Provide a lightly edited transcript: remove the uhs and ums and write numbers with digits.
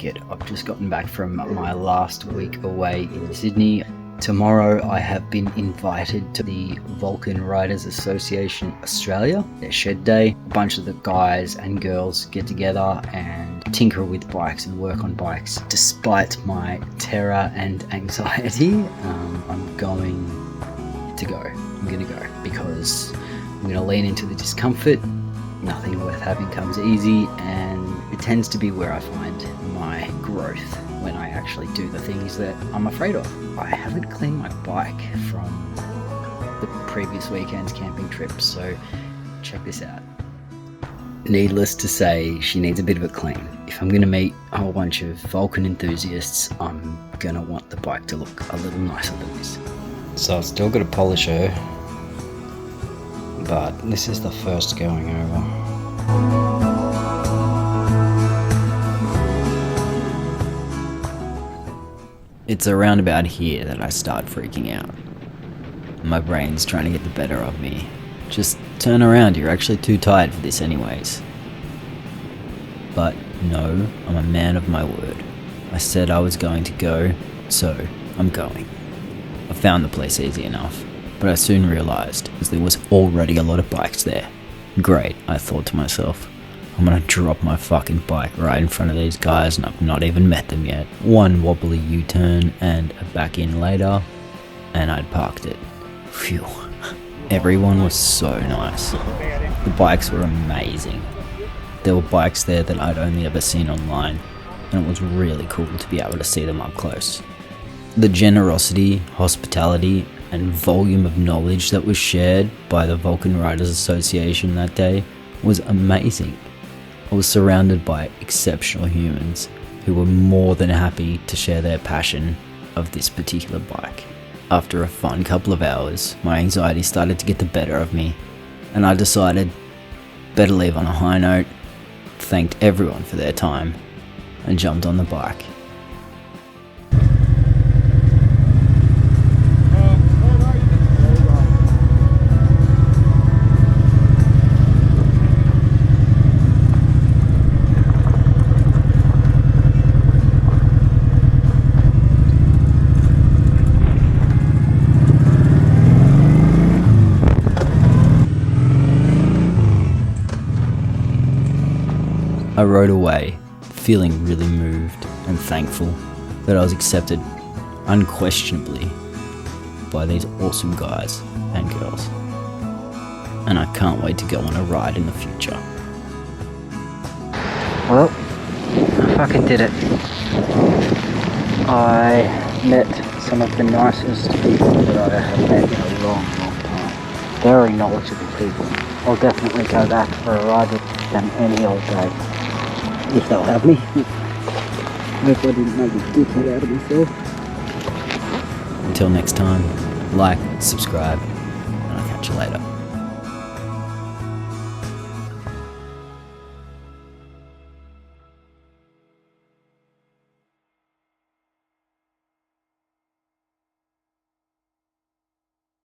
jacket. I've just gotten back from my last week away in Sydney. Tomorrow I have been invited to the Vulcan Riders Association Australia, their shed day. A bunch of the guys and girls get together and tinker with bikes and work on bikes. Despite my terror and anxiety, I'm going to go. I'm going to go because I'm going to lean into the discomfort. Nothing worth having comes easy, and it tends to be where I find my growth when I actually do the things that I'm afraid of. I haven't cleaned my bike from the previous weekend's camping trip, so check this out. Needless to say, she needs a bit of a clean. If I'm going to meet a whole bunch of Vulcan enthusiasts, I'm going to want the bike to look a little nicer than this. So I've still got to polish her, but this is the first going over. It's around about here that I start freaking out. My brain's trying to get the better of me. Just turn around, you're actually too tired for this anyways. But no, I'm a man of my word. I said I was going to go, so I'm going. I found the place easy enough, but I soon realised as there was already a lot of bikes there. Great, I thought to myself. I'm gonna drop my fucking bike right in front of these guys and I've not even met them yet. One wobbly U-turn and a back in later, and I'd parked it. Phew. Everyone was so nice. The bikes were amazing. There were bikes there that I'd only ever seen online, and it was really cool to be able to see them up close. The generosity, hospitality, and volume of knowledge that was shared by the Vulcan Riders Association that day was amazing. I was surrounded by exceptional humans who were more than happy to share their passion of this particular bike. After a fun couple of hours, my anxiety started to get the better of me, and I decided better leave on a high note, thanked everyone for their time, and jumped on the bike. I rode away, feeling really moved and thankful that I was accepted unquestionably by these awesome guys and girls. And I can't wait to go on a ride in the future. Well, I fucking did it. I met some of the nicest people that I have met in a long time. Very knowledgeable people. I'll definitely go back for a ride with them any old day. If they'll have me. Hope I didn't make a dickhead out of myself. Until next time, like, subscribe, and I'll catch you later.